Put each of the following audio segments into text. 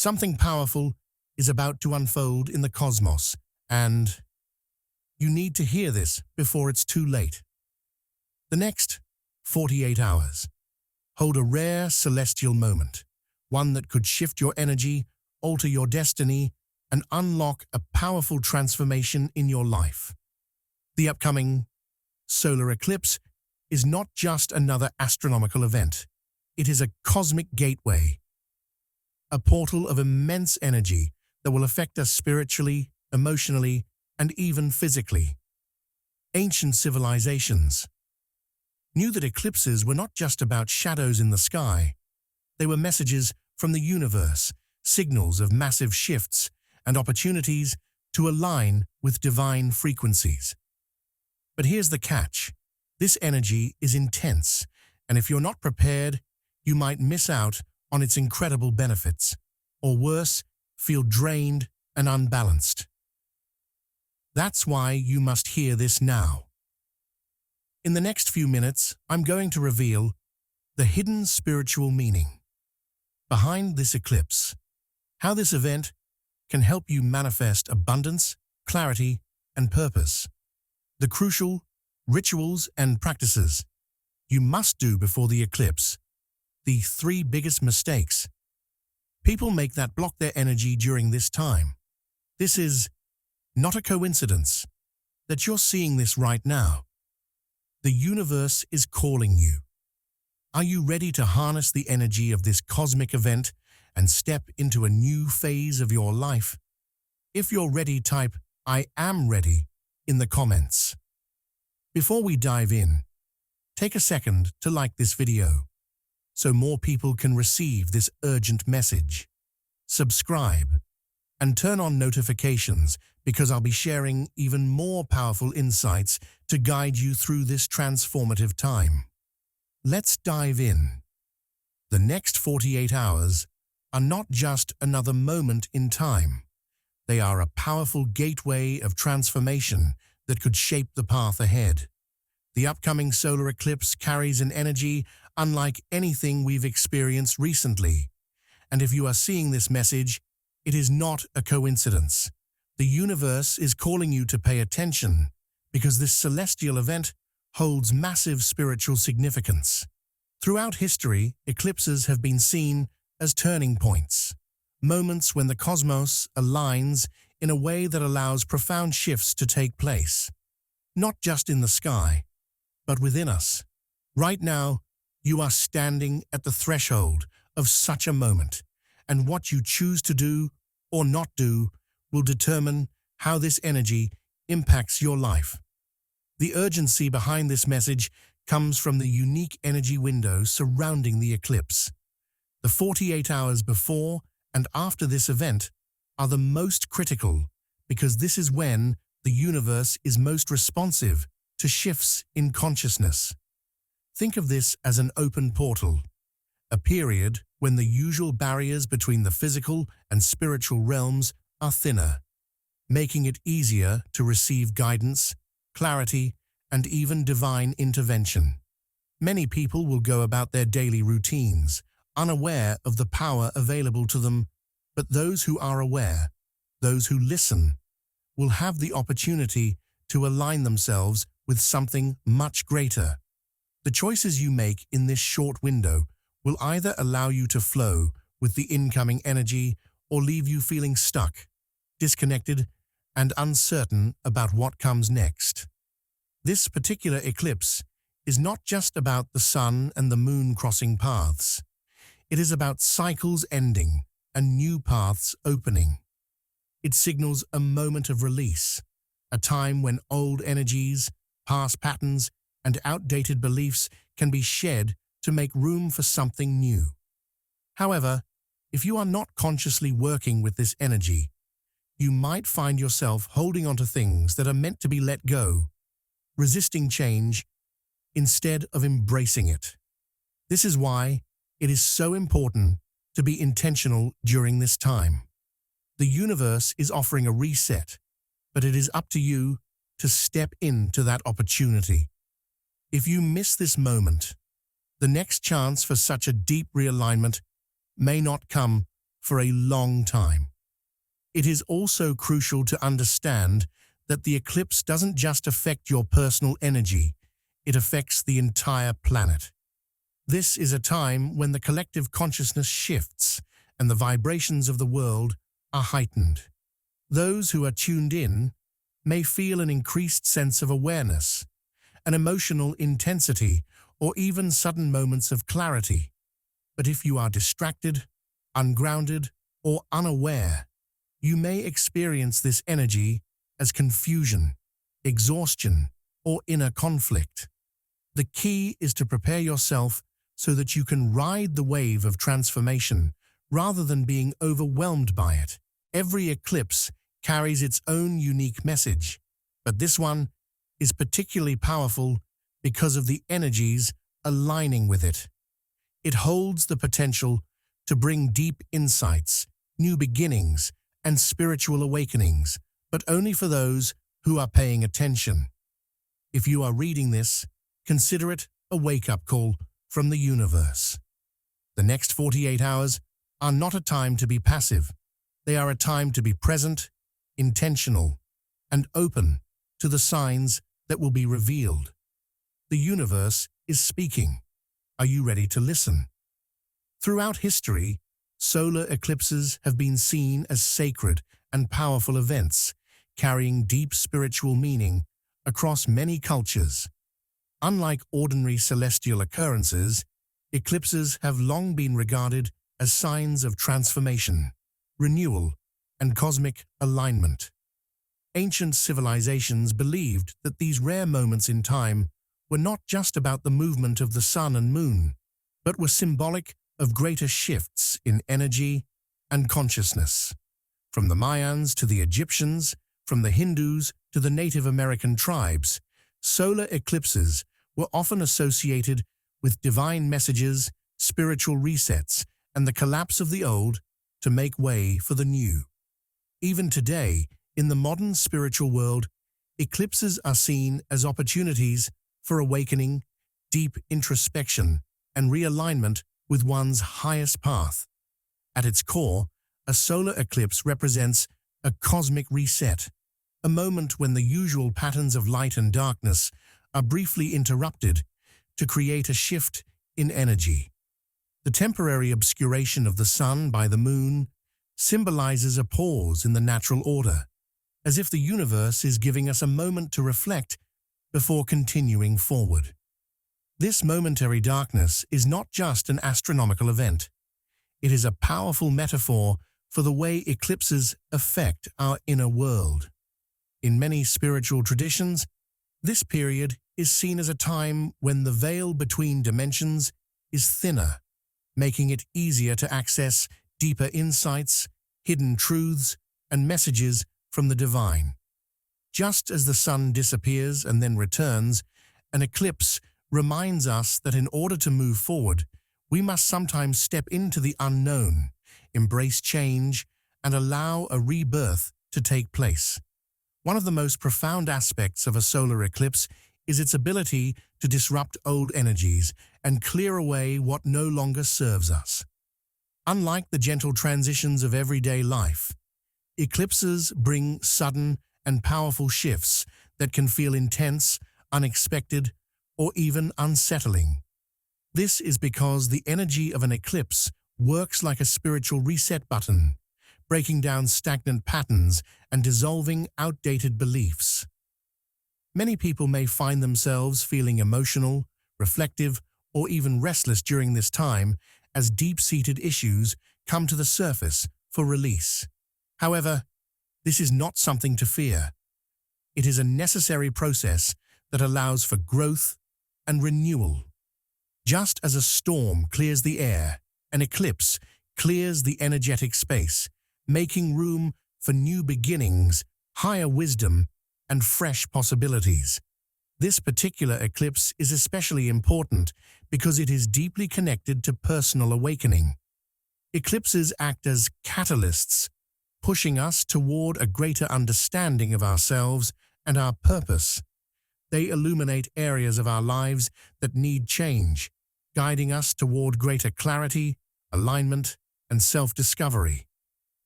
Something powerful is about to unfold in the cosmos, and you need to hear this before it's too late. The next 48 hours hold a rare celestial moment, one that could shift your energy, alter your destiny, and unlock a powerful transformation in your life. The upcoming solar eclipse is not just another astronomical event. It is a cosmic gateway, a portal of immense energy that will affect us spiritually, emotionally, and even physically. Ancient civilizations knew that eclipses were not just about shadows in the sky. They were messages from the universe, signals of massive shifts and opportunities to align with divine frequencies. But here's the catch. This energy is intense, and if you're not prepared, you might miss out on its incredible benefits, or worse, feel drained and unbalanced. That's why you must hear this now. In the next few minutes, I'm going to reveal the hidden spiritual meaning behind this eclipse, how this event can help you manifest abundance, clarity, and purpose, the crucial rituals and practices you must do before the eclipse, the 3 biggest mistakes people make that block their energy during this time. This is not a coincidence that you're seeing this right now. The universe is calling you. Are you ready to harness the energy of this cosmic event and step into a new phase of your life? If you're ready, type "I am ready" in the comments. Before we dive in, take a second to like this video so more people can receive this urgent message. Subscribe and turn on notifications because I'll be sharing even more powerful insights to guide you through this transformative time. Let's dive in. The next 48 hours are not just another moment in time. They are a powerful gateway of transformation that could shape the path ahead. The upcoming solar eclipse carries an energy unlike anything we've experienced recently. And if you are seeing this message, it is not a coincidence. The universe is calling you to pay attention because this celestial event holds massive spiritual significance. Throughout history, eclipses have been seen as turning points, moments when the cosmos aligns in a way that allows profound shifts to take place, not just in the sky, but within us. Right now, you are standing at the threshold of such a moment, and what you choose to do or not do will determine how this energy impacts your life. The urgency behind this message comes from the unique energy window surrounding the eclipse. The 48 hours before and after this event are the most critical because this is when the universe is most responsive to shifts in consciousness. Think of this as an open portal, a period when the usual barriers between the physical and spiritual realms are thinner, making it easier to receive guidance, clarity, and even divine intervention. Many people will go about their daily routines, unaware of the power available to them, but those who are aware, those who listen, will have the opportunity to align themselves with something much greater. The choices you make in this short window will either allow you to flow with the incoming energy or leave you feeling stuck, disconnected, and uncertain about what comes next. This particular eclipse is not just about the sun and the moon crossing paths. It is about cycles ending and new paths opening. It signals a moment of release, a time when old energies, past patterns, and outdated beliefs can be shed to make room for something new. However, if you are not consciously working with this energy, you might find yourself holding onto things that are meant to be let go, resisting change instead of embracing it. This is why it is so important to be intentional during this time. The universe is offering a reset, but it is up to you to step into that opportunity. If you miss this moment, the next chance for such a deep realignment may not come for a long time. It is also crucial to understand that the eclipse doesn't just affect your personal energy, it affects the entire planet. This is a time when the collective consciousness shifts and the vibrations of the world are heightened. Those who are tuned in may feel an increased sense of awareness, an emotional intensity, or even sudden moments of clarity. But if you are distracted, ungrounded, or unaware, you may experience this energy as confusion, exhaustion, or inner conflict. The key is to prepare yourself so that you can ride the wave of transformation rather than being overwhelmed by it. Every eclipse carries its own unique message, but this one is particularly powerful because of the energies aligning with it. It holds the potential to bring deep insights, new beginnings, and spiritual awakenings, but only for those who are paying attention. If you are reading this, consider it a wake-up call from the universe. The next 48 hours are not a time to be passive. They are a time to be present, intentional, and open to the signs that will be revealed. The universe is speaking. Are you ready to listen? Throughout history, solar eclipses have been seen as sacred and powerful events, carrying deep spiritual meaning across many cultures. Unlike ordinary celestial occurrences, eclipses have long been regarded as signs of transformation, renewal, and cosmic alignment. Ancient civilizations believed that these rare moments in time were not just about the movement of the sun and moon, but were symbolic of greater shifts in energy and consciousness. From the Mayans to the Egyptians, from the Hindus to the Native American tribes, solar eclipses were often associated with divine messages, spiritual resets, and the collapse of the old to make way for the new. Even today, in the modern spiritual world, eclipses are seen as opportunities for awakening, deep introspection, and realignment with one's highest path. At its core, a solar eclipse represents a cosmic reset, a moment when the usual patterns of light and darkness are briefly interrupted to create a shift in energy. The temporary obscuration of the sun by the moon symbolizes a pause in the natural order, as if the universe is giving us a moment to reflect before continuing forward. This momentary darkness is not just an astronomical event. It is a powerful metaphor for the way eclipses affect our inner world. In many spiritual traditions, this period is seen as a time when the veil between dimensions is thinner, making it easier to access deeper insights, hidden truths, and messages from the divine. Just as the sun disappears and then returns, an eclipse reminds us that in order to move forward, we must sometimes step into the unknown, embrace change, and allow a rebirth to take place. One of the most profound aspects of a solar eclipse is its ability to disrupt old energies and clear away what no longer serves us. Unlike the gentle transitions of everyday life, eclipses bring sudden and powerful shifts that can feel intense, unexpected, or even unsettling. This is because the energy of an eclipse works like a spiritual reset button, breaking down stagnant patterns and dissolving outdated beliefs. Many people may find themselves feeling emotional, reflective, or even restless during this time as deep-seated issues come to the surface for release. However, this is not something to fear. It is a necessary process that allows for growth and renewal. Just as a storm clears the air, an eclipse clears the energetic space, making room for new beginnings, higher wisdom, and fresh possibilities. This particular eclipse is especially important because it is deeply connected to personal awakening. Eclipses act as catalysts, pushing us toward a greater understanding of ourselves and our purpose. They illuminate areas of our lives that need change, guiding us toward greater clarity, alignment, and self-discovery.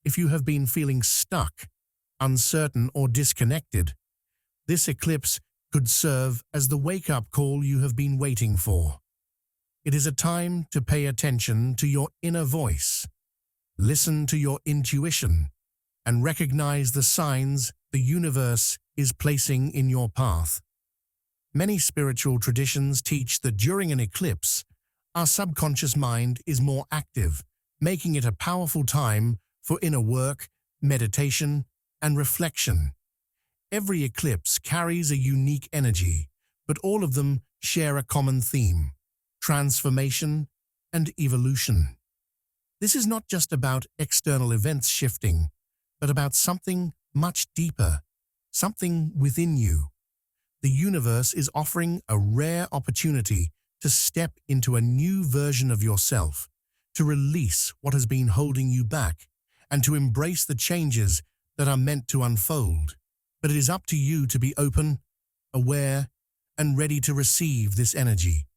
If you have been feeling stuck, uncertain, or disconnected, this eclipse could serve as the wake-up call you have been waiting for. It is a time to pay attention to your inner voice, listen to your intuition, and recognize the signs the universe is placing in your path. Many spiritual traditions teach that during an eclipse, our subconscious mind is more active, making it a powerful time for inner work, meditation, and reflection. Every eclipse carries a unique energy, but all of them share a common theme: transformation and evolution. This is not just about external events shifting, but about something much deeper, something within you. The universe is offering a rare opportunity to step into a new version of yourself, to release what has been holding you back, and to embrace the changes that are meant to unfold. But it is up to you to be open, aware, and ready to receive this energy.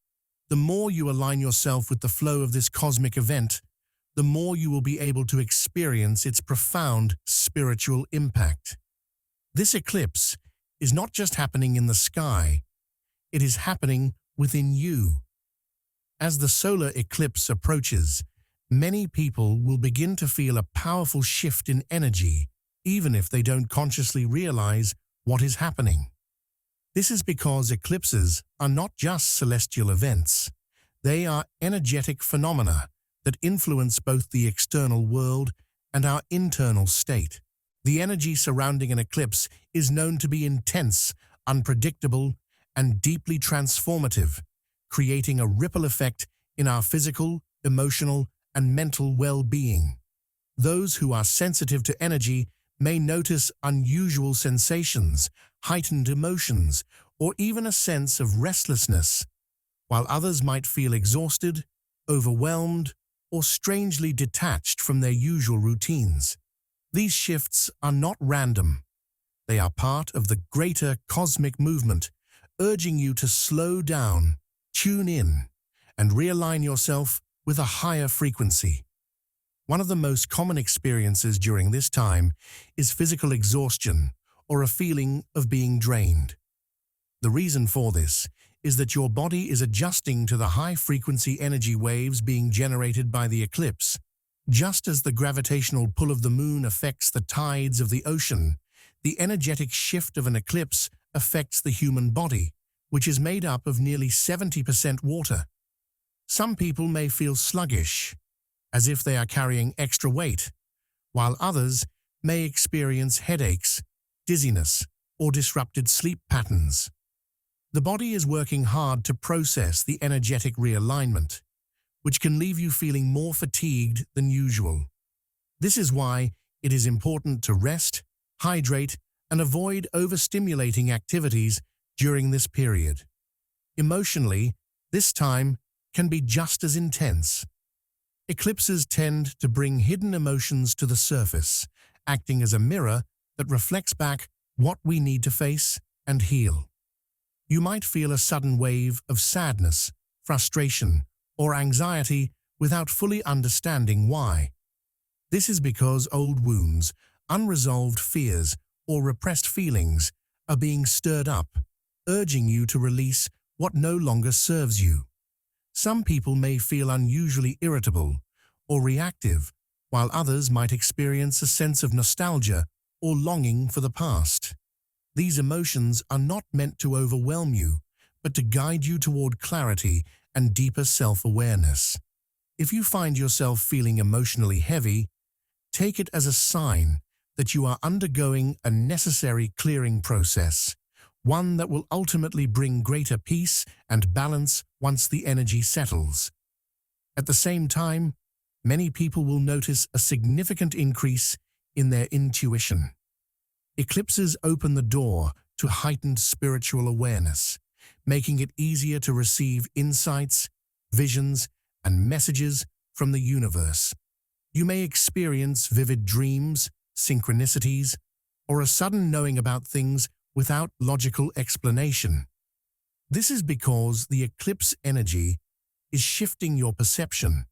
The more you align yourself with the flow of this cosmic event, the more you will be able to experience its profound spiritual impact. This eclipse is not just happening in the sky, it is happening within you. As the solar eclipse approaches, many people will begin to feel a powerful shift in energy, even if they don't consciously realize what is happening. This is because eclipses are not just celestial events. They are energetic phenomena that influence both the external world and our internal state. The energy surrounding an eclipse is known to be intense, unpredictable, and deeply transformative, creating a ripple effect in our physical, emotional, and mental well-being. Those who are sensitive to energy may notice unusual sensations, heightened emotions, or even a sense of restlessness, while others might feel exhausted, overwhelmed, or strangely detached from their usual routines. These shifts are not random. They are part of the greater cosmic movement, urging you to slow down, tune in, and realign yourself with a higher frequency. One of the most common experiences during this time is physical exhaustion or a feeling of being drained. The reason for this is that your body is adjusting to the high-frequency energy waves being generated by the eclipse. Just as the gravitational pull of the moon affects the tides of the ocean, the energetic shift of an eclipse affects the human body, which is made up of nearly 70% water. Some people may feel sluggish, as if they are carrying extra weight, while others may experience headaches, dizziness, or disrupted sleep patterns. The body is working hard to process the energetic realignment, which can leave you feeling more fatigued than usual. This is why it is important to rest, hydrate, and avoid overstimulating activities during this period. Emotionally, this time can be just as intense. Eclipses tend to bring hidden emotions to the surface, acting as a mirror that reflects back what we need to face and heal. You might feel a sudden wave of sadness, frustration, or anxiety without fully understanding why. This is because old wounds, unresolved fears, or repressed feelings are being stirred up, urging you to release what no longer serves you. Some people may feel unusually irritable or reactive, while others might experience a sense of nostalgia or longing for the past. These emotions are not meant to overwhelm you, but to guide you toward clarity and deeper self-awareness. If you find yourself feeling emotionally heavy, take it as a sign that you are undergoing a necessary clearing process, one that will ultimately bring greater peace and balance once the energy settles. At the same time, many people will notice a significant increase in their intuition. Eclipses open the door to heightened spiritual awareness, making it easier to receive insights, visions, and messages from the universe. You may experience vivid dreams, synchronicities, or a sudden knowing about things without logical explanation. This is because the eclipse energy is shifting your perception,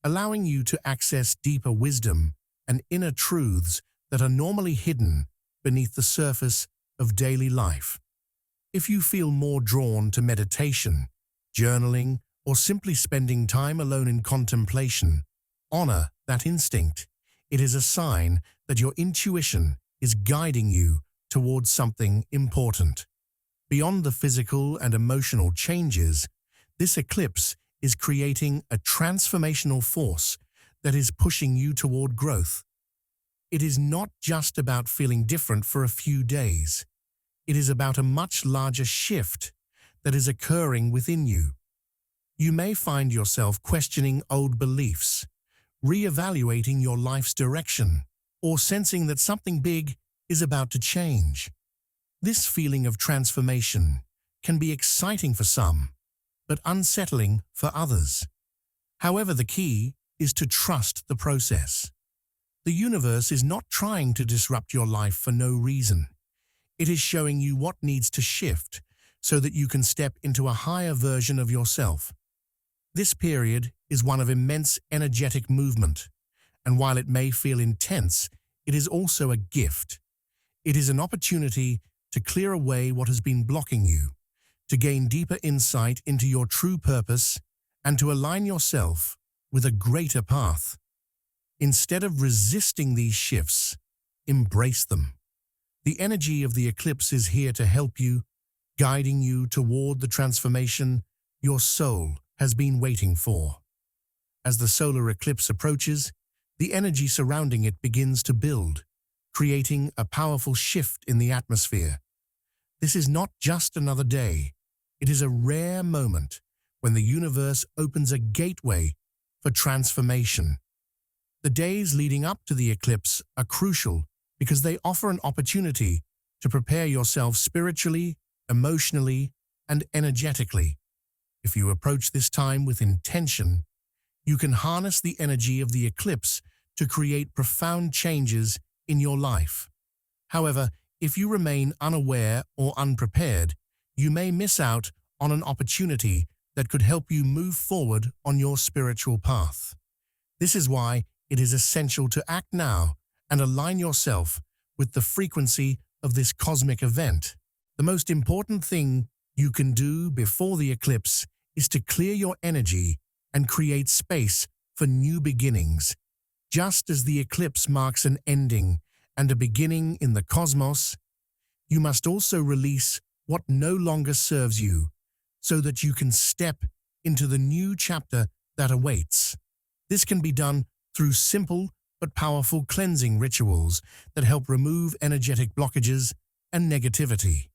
allowing you to access deeper wisdom and inner truths that are normally hidden beneath the surface of daily life. If you feel more drawn to meditation, journaling, or simply spending time alone in contemplation, honor that instinct. It is a sign that your intuition is guiding you towards something important. Beyond the physical and emotional changes, this eclipse is creating a transformational force that is pushing you toward growth. It is not just about feeling different for a few days. It is about a much larger shift that is occurring within you. You may find yourself questioning old beliefs, reevaluating your life's direction, or sensing that something big is about to change. This feeling of transformation can be exciting for some, but unsettling for others. However, the key is to trust the process. The universe is not trying to disrupt your life for no reason. It is showing you what needs to shift so that you can step into a higher version of yourself. This period is one of immense energetic movement, and while it may feel intense, it is also a gift. It is an opportunity to clear away what has been blocking you, to gain deeper insight into your true purpose, and to align yourself with a greater path. Instead of resisting these shifts, embrace them. The energy of the eclipse is here to help you, guiding you toward the transformation your soul has been waiting for. As the solar eclipse approaches, the energy surrounding it begins to build, creating a powerful shift in the atmosphere. This is not just another day. It is a rare moment when the universe opens a gateway for transformation. The days leading up to the eclipse are crucial because they offer an opportunity to prepare yourself spiritually, emotionally, and energetically. If you approach this time with intention, you can harness the energy of the eclipse to create profound changes in your life. However, if you remain unaware or unprepared, you may miss out on an opportunity that could help you move forward on your spiritual path. This is why it is essential to act now and align yourself with the frequency of this cosmic event. The most important thing you can do before the eclipse is to clear your energy and create space for new beginnings. Just as the eclipse marks an ending and a beginning in the cosmos, you must also release what no longer serves you so that you can step into the new chapter that awaits. This can be done through simple but powerful cleansing rituals that help remove energetic blockages and negativity.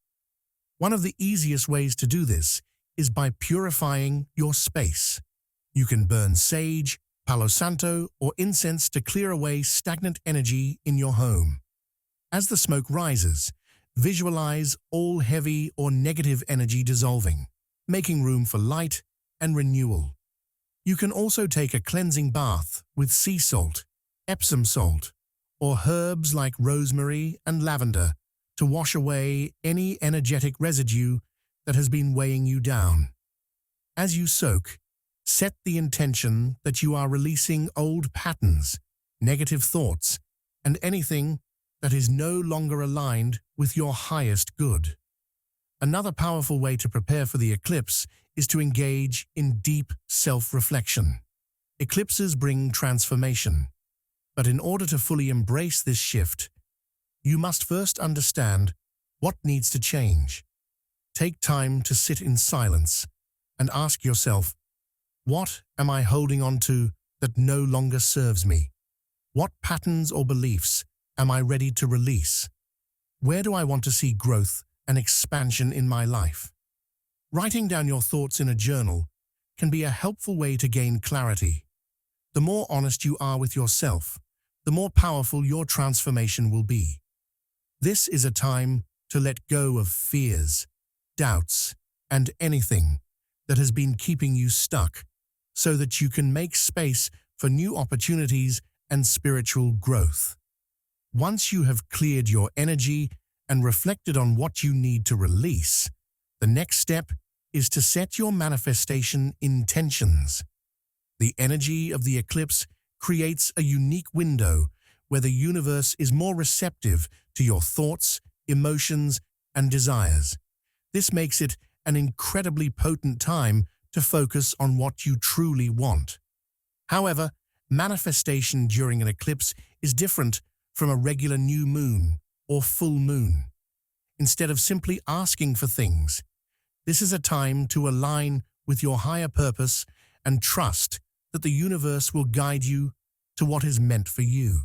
One of the easiest ways to do this is by purifying your space. You can burn sage, Palo Santo, or incense to clear away stagnant energy in your home. As the smoke rises, visualize all heavy or negative energy dissolving, making room for light and renewal. You can also take a cleansing bath with sea salt, Epsom salt, or herbs like rosemary and lavender to wash away any energetic residue that has been weighing you down. As you soak, set the intention that you are releasing old patterns, negative thoughts, and anything that is no longer aligned with your highest good. Another powerful way to prepare for the eclipse is to engage in deep self-reflection. Eclipses bring transformation, but in order to fully embrace this shift, you must first understand what needs to change. Take time to sit in silence and ask yourself, what am I holding on to that no longer serves me? What patterns or beliefs am I ready to release? Where do I want to see growth and expansion in my life? Writing down your thoughts in a journal can be a helpful way to gain clarity. The more honest you are with yourself, the more powerful your transformation will be. This is a time to let go of fears, doubts, and anything that has been keeping you stuck, so that you can make space for new opportunities and spiritual growth. Once you have cleared your energy and reflected on what you need to release, the next step is to set your manifestation intentions. The energy of the eclipse creates a unique window where the universe is more receptive to your thoughts, emotions, and desires. This makes it an incredibly potent time to focus on what you truly want. However, manifestation during an eclipse is different from a regular new moon or full moon. Instead of simply asking for things, this is a time to align with your higher purpose and trust that the universe will guide you to what is meant for you.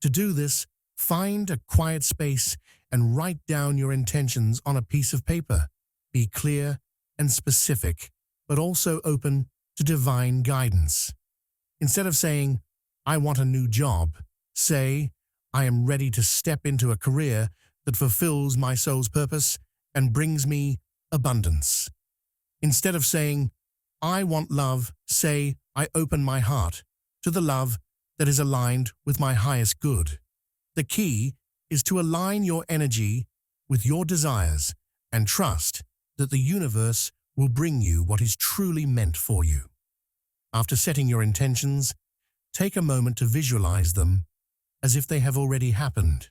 To do this, find a quiet space and write down your intentions on a piece of paper. Be clear and specific, but also open to divine guidance. Instead of saying, "I want a new job," say, "I am ready to step into a career that fulfills my soul's purpose and brings me abundance." Instead of saying, "I want love," say, "I open my heart to the love that is aligned with my highest good." The key is to align your energy with your desires and trust that the universe will bring you what is truly meant for you. After setting your intentions, take a moment to visualize them as if they have already happened.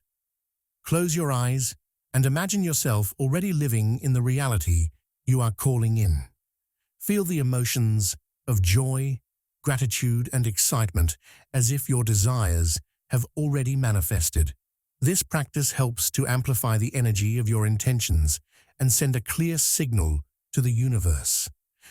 Close your eyes and imagine yourself already living in the reality you are calling in. Feel the emotions of joy, gratitude, and excitement as if your desires have already manifested. This practice helps to amplify the energy of your intentions and send a clear signal to the universe.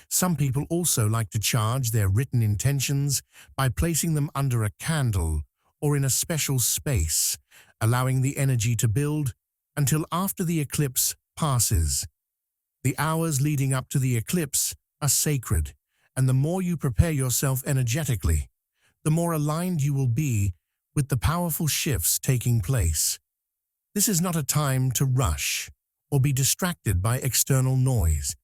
Some people also like to charge their written intentions by placing them under a candle or in a special space, allowing the energy to build until after the eclipse passes. The hours leading up to the eclipse are sacred, and the more you prepare yourself energetically, the more aligned you will be with the powerful shifts taking place. This is not a time to rush or be distracted by external noise.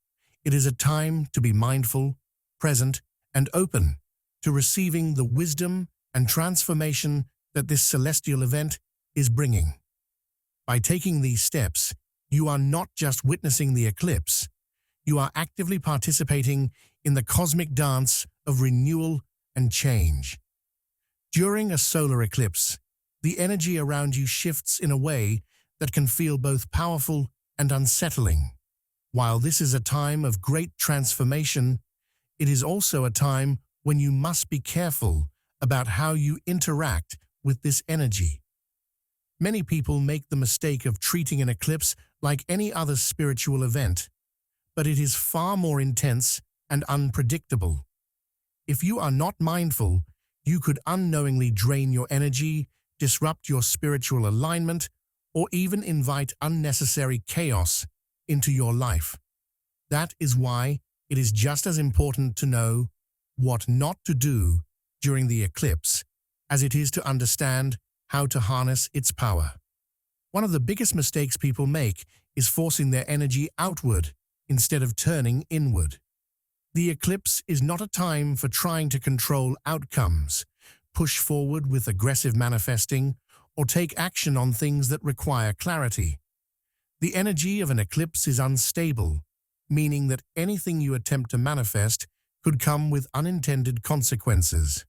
It is a time to be mindful, present, and open to receiving the wisdom and transformation that this celestial event is bringing. By taking these steps, you are not just witnessing the eclipse, you are actively participating in the cosmic dance of renewal and change. During a solar eclipse, the energy around you shifts in a way that can feel both powerful and unsettling. While this is a time of great transformation, it is also a time when you must be careful about how you interact with this energy. Many people make the mistake of treating an eclipse like any other spiritual event, but it is far more intense and unpredictable. If you are not mindful, you could unknowingly drain your energy, disrupt your spiritual alignment, or even invite unnecessary chaos into your life. That is why it is just as important to know what not to do during the eclipse as it is to understand how to harness its power. One of the biggest mistakes people make is forcing their energy outward instead of turning inward. The eclipse is not a time for trying to control outcomes, push forward with aggressive manifesting, or take action on things that require clarity. The energy of an eclipse is unstable, meaning that anything you attempt to manifest could come with unintended consequences.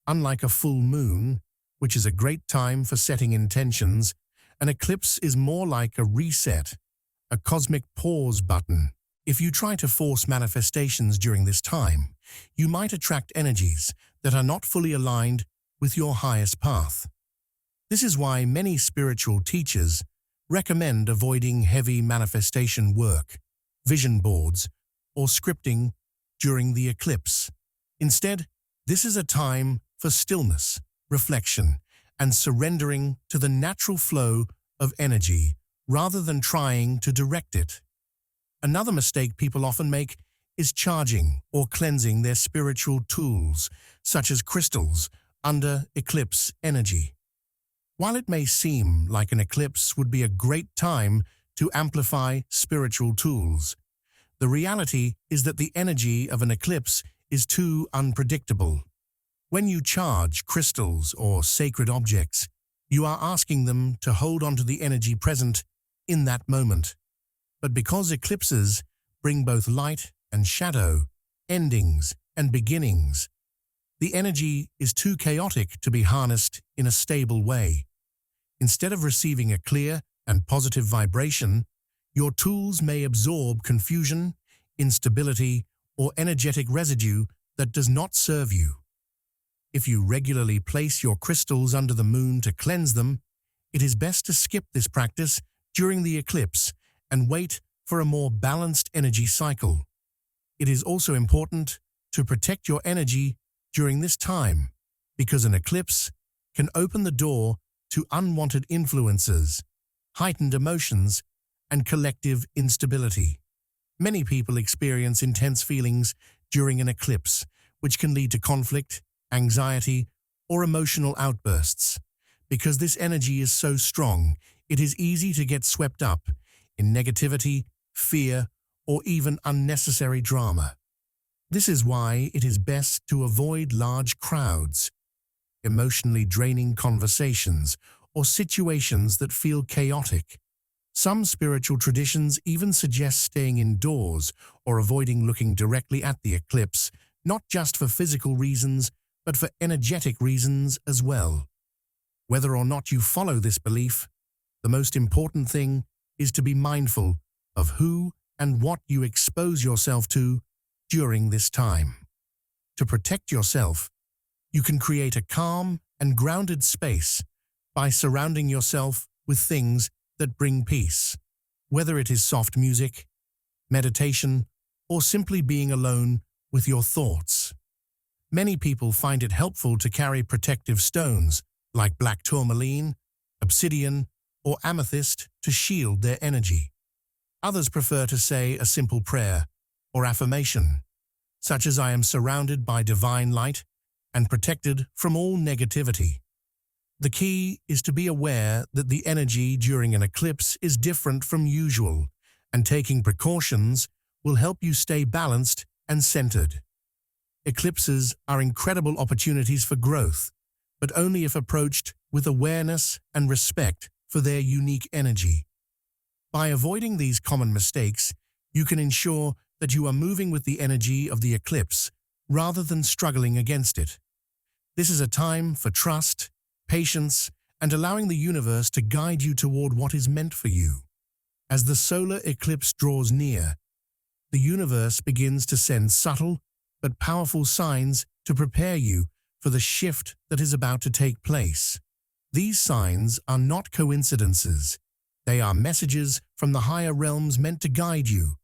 Unlike a full moon, which is a great time for setting intentions, an eclipse is more like a reset, a cosmic pause button. If you try to force manifestations during this time, you might attract energies that are not fully aligned with your highest path. This is why many spiritual teachers recommend avoiding heavy manifestation work, vision boards, or scripting during the eclipse. Instead, this is a time for stillness, reflection, and surrendering to the natural flow of energy rather than trying to direct it. Another mistake people often make is charging or cleansing their spiritual tools, such as crystals, under eclipse energy. While it may seem like an eclipse would be a great time to amplify spiritual tools, the reality is that the energy of an eclipse is too unpredictable. When you charge crystals or sacred objects, you are asking them to hold on to the energy present in that moment. But because eclipses bring both light and shadow, endings and beginnings, The energy is too chaotic to be harnessed in a stable way. Instead of receiving a clear and positive vibration, your tools may absorb confusion, instability, or energetic residue that does not serve you. If you regularly place your crystals under the moon to cleanse them, it is best to skip this practice during the eclipse and wait for a more balanced energy cycle. It is also important to protect your energy during this time, because an eclipse can open the door to unwanted influences, heightened emotions, and collective instability. Many people experience intense feelings during an eclipse, which can lead to conflict, anxiety, or emotional outbursts. Because this energy is so strong, it is easy to get swept up in negativity, fear, or even unnecessary drama. This is why it is best to avoid large crowds, emotionally draining conversations, or situations that feel chaotic. Some spiritual traditions even suggest staying indoors or avoiding looking directly at the eclipse, not just for physical reasons, but for energetic reasons as well. Whether or not you follow this belief, the most important thing is to be mindful of who and what you expose yourself to during this time. To protect yourself, you can create a calm and grounded space by surrounding yourself with things that bring peace. Whether it is soft music, meditation, or simply being alone with your thoughts. Many people find it helpful to carry protective stones like black tourmaline, obsidian, or amethyst to shield their energy. Others prefer to say a simple prayer or affirmation, such as "I am surrounded by divine light and protected from all negativity." The key is to be aware that the energy during an eclipse is different from usual, and taking precautions will help you stay balanced and centered. Eclipses are incredible opportunities for growth, but only if approached with awareness and respect for their unique energy. By avoiding these common mistakes, you can ensure that you are moving with the energy of the eclipse rather than struggling against it. This is a time for trust, patience, and allowing the universe to guide you toward what is meant for you. As the solar eclipse draws near, the universe begins to send subtle but powerful signs to prepare you for the shift that is about to take place. These signs are not coincidences. They are messages from the higher realms meant to guide you,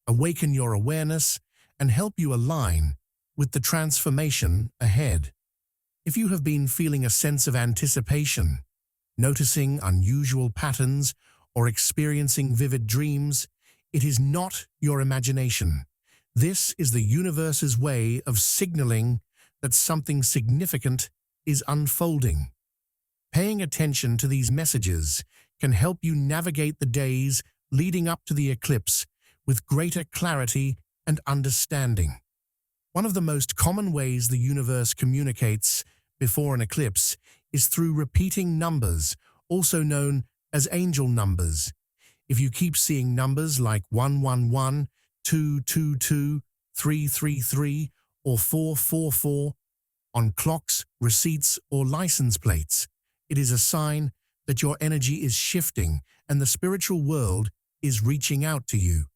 awaken your awareness, and help you align with the transformation ahead. If you have been feeling a sense of anticipation, noticing unusual patterns, or experiencing vivid dreams, it is not your imagination. This is the universe's way of signaling that something significant is unfolding. Paying attention to these messages can help you navigate the days leading up to the eclipse with greater clarity and understanding. One of the most common ways the universe communicates before an eclipse is through repeating numbers, also known as angel numbers. If you keep seeing numbers like 111, 222, 333, or 444 on clocks, receipts, or license plates, it is a sign that your energy is shifting and the spiritual world is reaching out to you.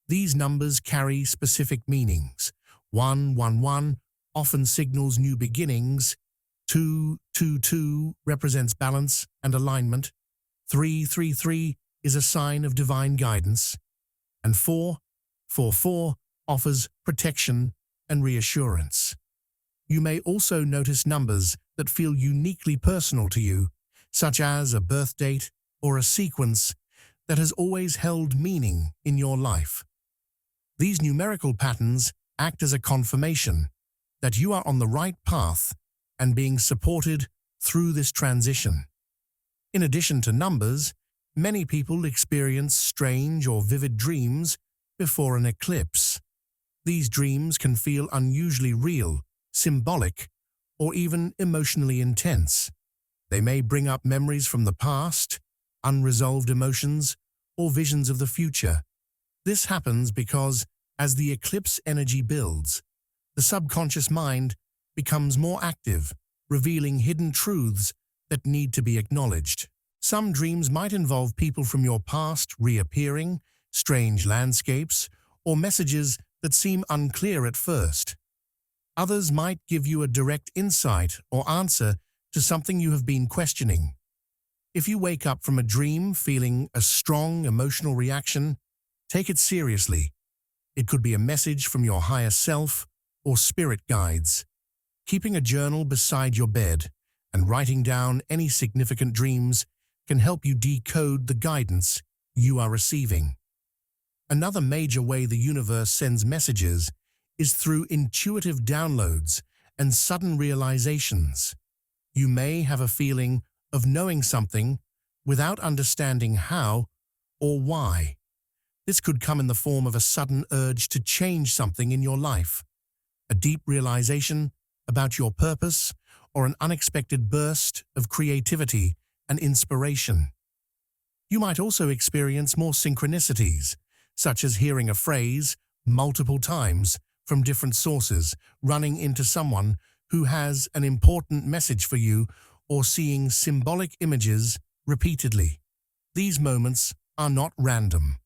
These numbers carry specific meanings. 111 often signals new beginnings, 222 represents balance and alignment, 333 is a sign of divine guidance, and 444 offers protection and reassurance. You may also notice numbers that feel uniquely personal to you, such as a birth date or a sequence that has always held meaning in your life. These numerical patterns act as a confirmation that you are on the right path and being supported through this transition. In addition to numbers, many people experience strange or vivid dreams before an eclipse. These dreams can feel unusually real, symbolic, or even emotionally intense. They may bring up memories from the past, unresolved emotions, or visions of the future. This happens because, as the eclipse energy builds, the subconscious mind becomes more active, revealing hidden truths that need to be acknowledged. Some dreams might involve people from your past reappearing, strange landscapes, or messages that seem unclear at first. Others might give you a direct insight or answer to something you have been questioning. If you wake up from a dream feeling a strong emotional reaction, take it seriously. It could be a message from your higher self or spirit guides. Keeping a journal beside your bed and writing down any significant dreams can help you decode the guidance you are receiving. Another major way the universe sends messages is through intuitive downloads and sudden realizations. You may have a feeling of knowing something without understanding how or why. This could come in the form of a sudden urge to change something in your life, a deep realization about your purpose, or an unexpected burst of creativity and inspiration. You might also experience more synchronicities, such as hearing a phrase multiple times from different sources, running into someone who has an important message for you, or seeing symbolic images repeatedly. These moments are not random.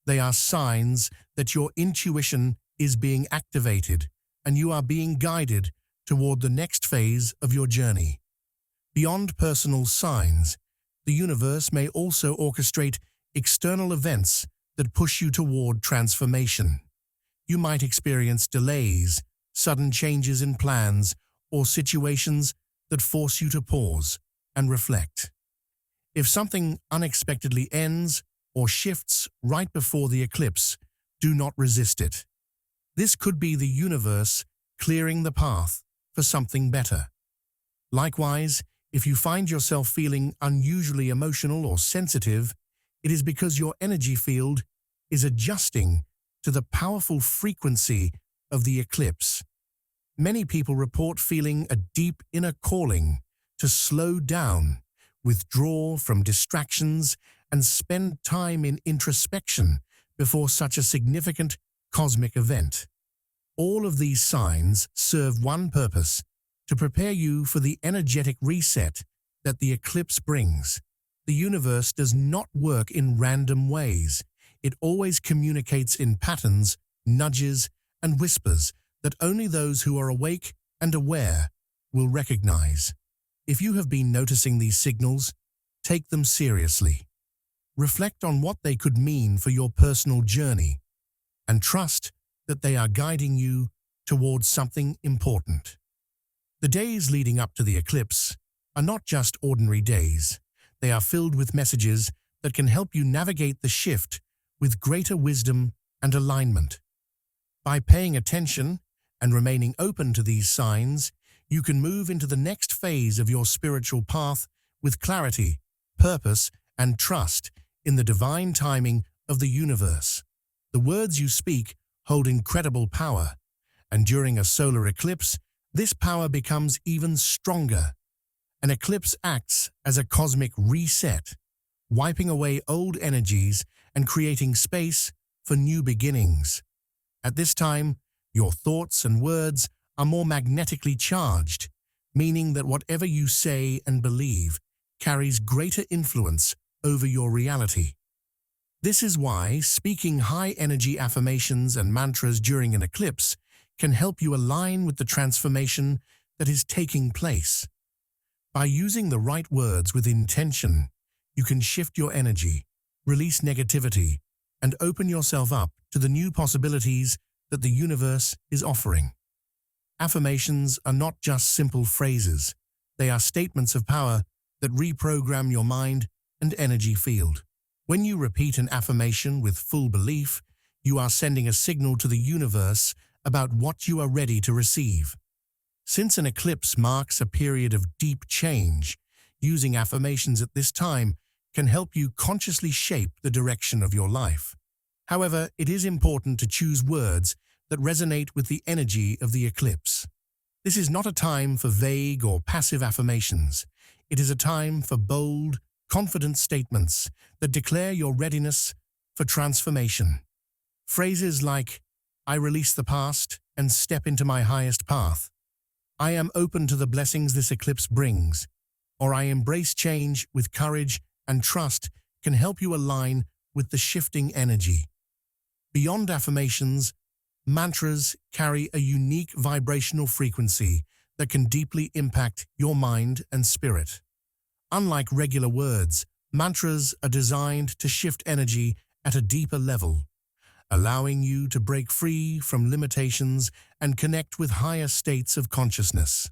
They are signs that your intuition is being activated and you are being guided toward the next phase of your journey. Beyond personal signs, the universe may also orchestrate external events that push you toward transformation. You might experience delays, sudden changes in plans, or situations that force you to pause and reflect. If something unexpectedly ends or shifts right before the eclipse, do not resist it. This could be the universe clearing the path for something better. Likewise, if you find yourself feeling unusually emotional or sensitive, it is because your energy field is adjusting to the powerful frequency of the eclipse. Many people report feeling a deep inner calling to slow down, withdraw from distractions, and spend time in introspection before such a significant cosmic event. All of these signs serve one purpose: to prepare you for the energetic reset that the eclipse brings. The universe does not work in random ways. It always communicates in patterns, nudges, and whispers that only those who are awake and aware will recognize. If you have been noticing these signals, take them seriously. Reflect on what they could mean for your personal journey, and trust that they are guiding you towards something important. The days leading up to the eclipse are not just ordinary days. They are filled with messages that can help you navigate the shift with greater wisdom and alignment. By paying attention and remaining open to these signs, you can move into the next phase of your spiritual path with clarity, purpose, and trust in the divine timing of the universe. The words you speak hold incredible power, and during a solar eclipse, this power becomes even stronger. An eclipse acts as a cosmic reset, wiping away old energies and creating space for new beginnings. At this time, your thoughts and words are more magnetically charged, meaning that whatever you say and believe carries greater influence over your reality. This is why speaking high-energy affirmations and mantras during an eclipse can help you align with the transformation that is taking place. By using the right words with intention, you can shift your energy, release negativity, and open yourself up to the new possibilities that the universe is offering. Affirmations are not just simple phrases. They are statements of power that reprogram your mind and energy field. When you repeat an affirmation with full belief, you are sending a signal to the universe about what you are ready to receive. Since an eclipse marks a period of deep change, using affirmations at this time can help you consciously shape the direction of your life. However, it is important to choose words that resonate with the energy of the eclipse. This is not a time for vague or passive affirmations. It is a time for bold, confident statements that declare your readiness for transformation. Phrases like, "I release the past and step into my highest path," I am open to the blessings this eclipse brings, or I embrace change with courage and trust can help you align with the shifting energy. Beyond affirmations, mantras carry a unique vibrational frequency that can deeply impact your mind and spirit. Unlike regular words, mantras are designed to shift energy at a deeper level, allowing you to break free from limitations and connect with higher states of consciousness.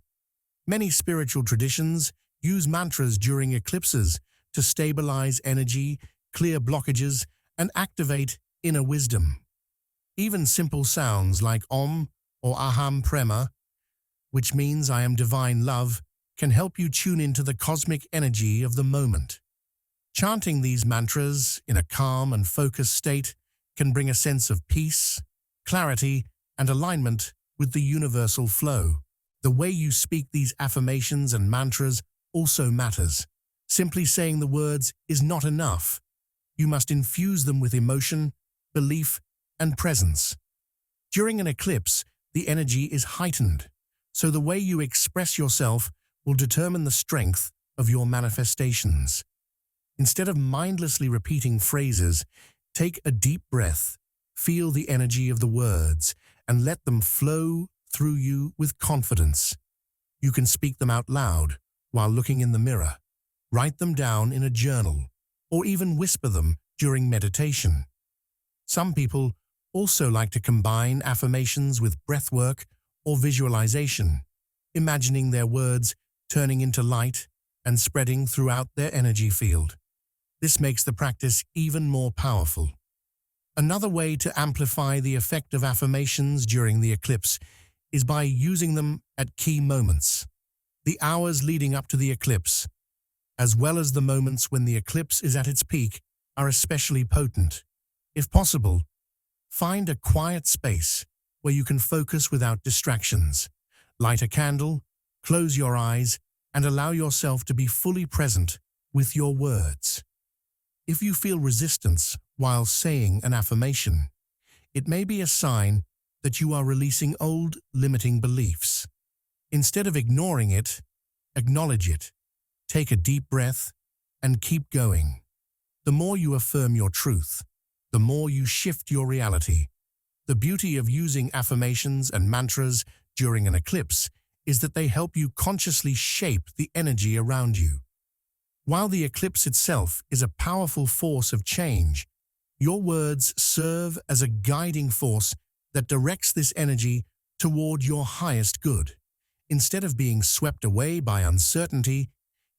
Many spiritual traditions use mantras during eclipses to stabilize energy, clear blockages, and activate inner wisdom. Even simple sounds like Om or Aham Prema, which means I am divine love, can help you tune into the cosmic energy of the moment. Chanting these mantras in a calm and focused state can bring a sense of peace, clarity, and alignment with the universal flow. The way you speak these affirmations and mantras also matters. Simply saying the words is not enough. You must infuse them with emotion, belief, and presence. During an eclipse, the energy is heightened, so the way you express yourself will determine the strength of your manifestations. Instead of mindlessly repeating phrases, take a deep breath, feel the energy of the words, and let them flow through you with confidence. You can speak them out loud while looking in the mirror, write them down in a journal, or even whisper them during meditation. Some people also like to combine affirmations with breathwork or visualization, imagining their words turning into light and spreading throughout their energy field. This makes the practice even more powerful. Another way to amplify the effect of affirmations during the eclipse is by using them at key moments. The hours leading up to the eclipse, as well as the moments when the eclipse is at its peak, are especially potent. If possible, find a quiet space where you can focus without distractions. Light a candle, close your eyes, and allow yourself to be fully present with your words. If you feel resistance while saying an affirmation, it may be a sign that you are releasing old, limiting beliefs. Instead of ignoring it, acknowledge it. Take a deep breath and keep going. The more you affirm your truth, the more you shift your reality. The beauty of using affirmations and mantras during an eclipse is that they help you consciously shape the energy around you. While the eclipse itself is a powerful force of change, your words serve as a guiding force that directs this energy toward your highest good. Instead of being swept away by uncertainty,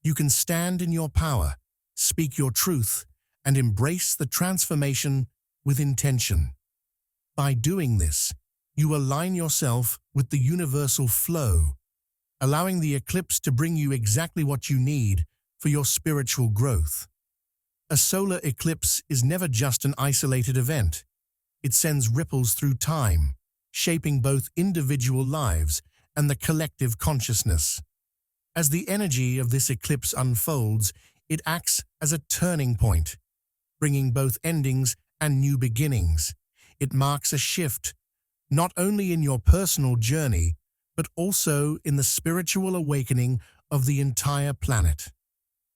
you can stand in your power, speak your truth, and embrace the transformation with intention. By doing this, you align yourself with the universal flow, allowing the eclipse to bring you exactly what you need for your spiritual growth. A solar eclipse is never just an isolated event. It sends ripples through time, shaping both individual lives and the collective consciousness. As the energy of this eclipse unfolds, it acts as a turning point, bringing both endings and new beginnings. It marks a shift, not only in your personal journey, but also in the spiritual awakening of the entire planet.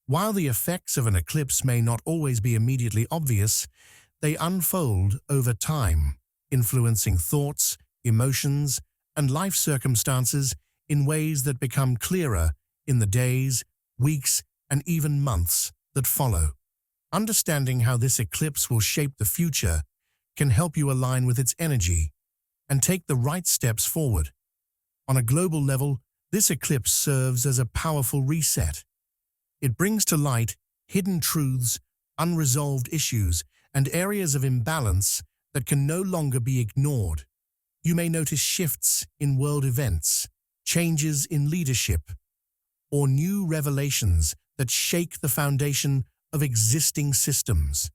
While the effects of an eclipse may not always be immediately obvious, they unfold over time, influencing thoughts, emotions, and life circumstances in ways that become clearer in the days, weeks, and even months that follow. Understanding how this eclipse will shape the future can help you align with its energy and take the right steps forward. On a global level, this eclipse serves as a powerful reset. It brings to light hidden truths, unresolved issues, and areas of imbalance that can no longer be ignored. You may notice shifts in world events, changes in leadership, or new revelations that shake the foundation of existing systems.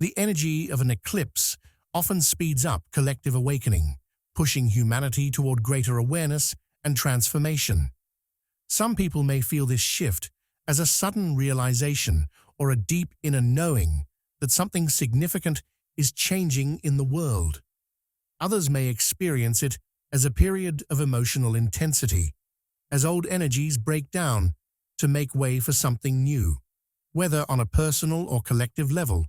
The energy of an eclipse often speeds up collective awakening, pushing humanity toward greater awareness and transformation. Some people may feel this shift as a sudden realization or a deep inner knowing that something significant is changing in the world. Others may experience it as a period of emotional intensity, as old energies break down to make way for something new. Whether on a personal or collective level,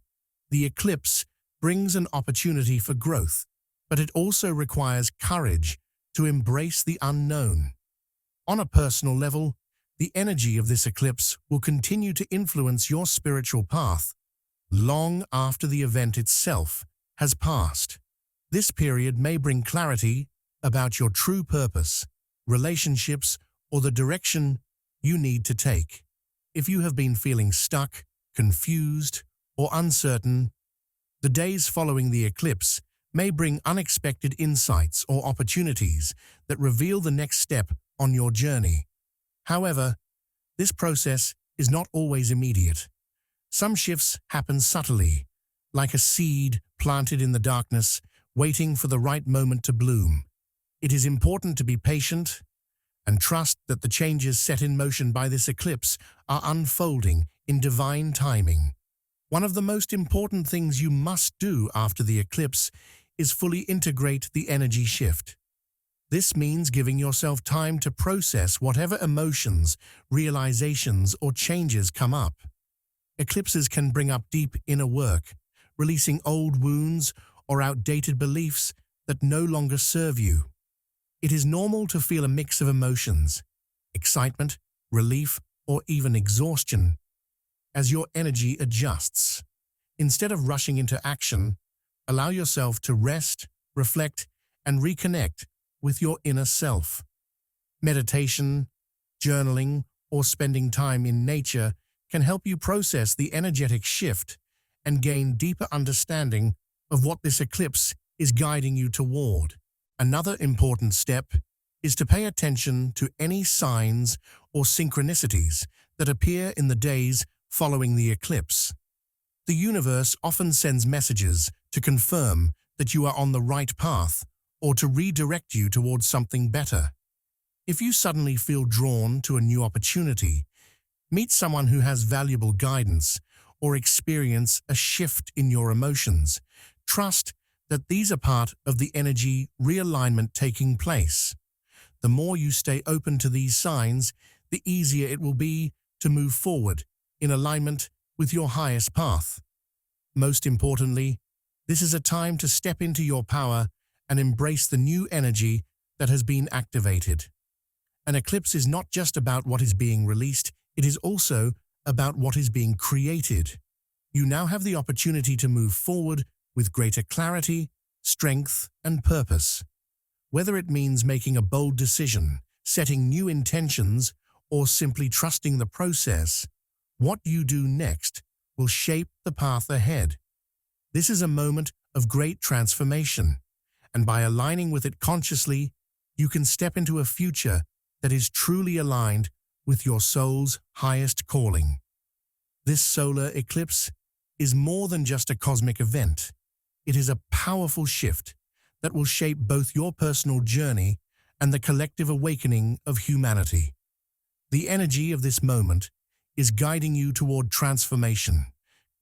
the eclipse brings an opportunity for growth, but it also requires courage to embrace the unknown. On a personal level, the energy of this eclipse will continue to influence your spiritual path long after the event itself has passed. This period may bring clarity about your true purpose, relationships, or the direction you need to take. If you have been feeling stuck, confused, or uncertain, the days following the eclipse may bring unexpected insights or opportunities that reveal the next step on your journey. However, this process is not always immediate. Some shifts happen subtly, like a seed planted in the darkness, waiting for the right moment to bloom. It is important to be patient and trust that the changes set in motion by this eclipse are unfolding in divine timing. One of the most important things you must do after the eclipse is fully integrate the energy shift. This means giving yourself time to process whatever emotions, realizations, or changes come up. Eclipses can bring up deep inner work, releasing old wounds or outdated beliefs that no longer serve you. It is normal to feel a mix of emotions, excitement, relief, or even exhaustion, as your energy adjusts. Instead of rushing into action, allow yourself to rest, reflect, and reconnect with your inner self. Meditation, journaling, or spending time in nature can help you process the energetic shift and gain deeper understanding of what this eclipse is guiding you toward. Another important step is to pay attention to any signs or synchronicities that appear in the days following the eclipse. The universe often sends messages to confirm that you are on the right path or to redirect you towards something better. If you suddenly feel drawn to a new opportunity, meet someone who has valuable guidance, or experience a shift in your emotions, trust that these are part of the energy realignment taking place. The more you stay open to these signs, the easier it will be to move forward in alignment with your highest path. Most importantly, this is a time to step into your power and embrace the new energy that has been activated. An eclipse is not just about what is being released, it is also about what is being created. You now have the opportunity to move forward with greater clarity, strength, and purpose. Whether it means making a bold decision, setting new intentions, or simply trusting the process, what you do next will shape the path ahead. This is a moment of great transformation, and by aligning with it consciously, you can step into a future that is truly aligned with your soul's highest calling. This solar eclipse is more than just a cosmic event. It is a powerful shift that will shape both your personal journey and the collective awakening of humanity. The energy of this moment is guiding you toward transformation,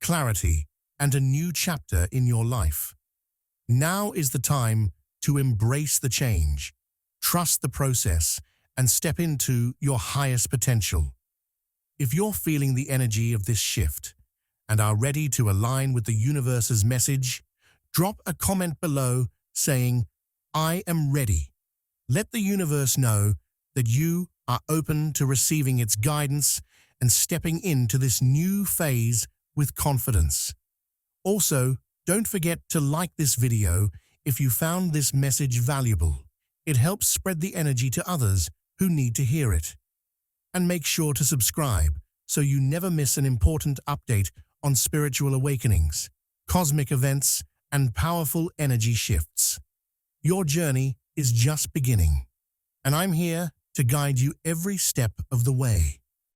clarity, and a new chapter in your life. Now is the time to embrace the change, trust the process, and step into your highest potential. If you're feeling the energy of this shift and are ready to align with the universe's message, drop a comment below saying, "I am ready." Let the universe know that you are open to receiving its guidance and stepping into this new phase with confidence. Also, don't forget to like this video if you found this message valuable. It helps spread the energy to others who need to hear it. And make sure to subscribe so you never miss an important update on spiritual awakenings, cosmic events, and powerful energy shifts. Your journey is just beginning, and I'm here to guide you every step of the way.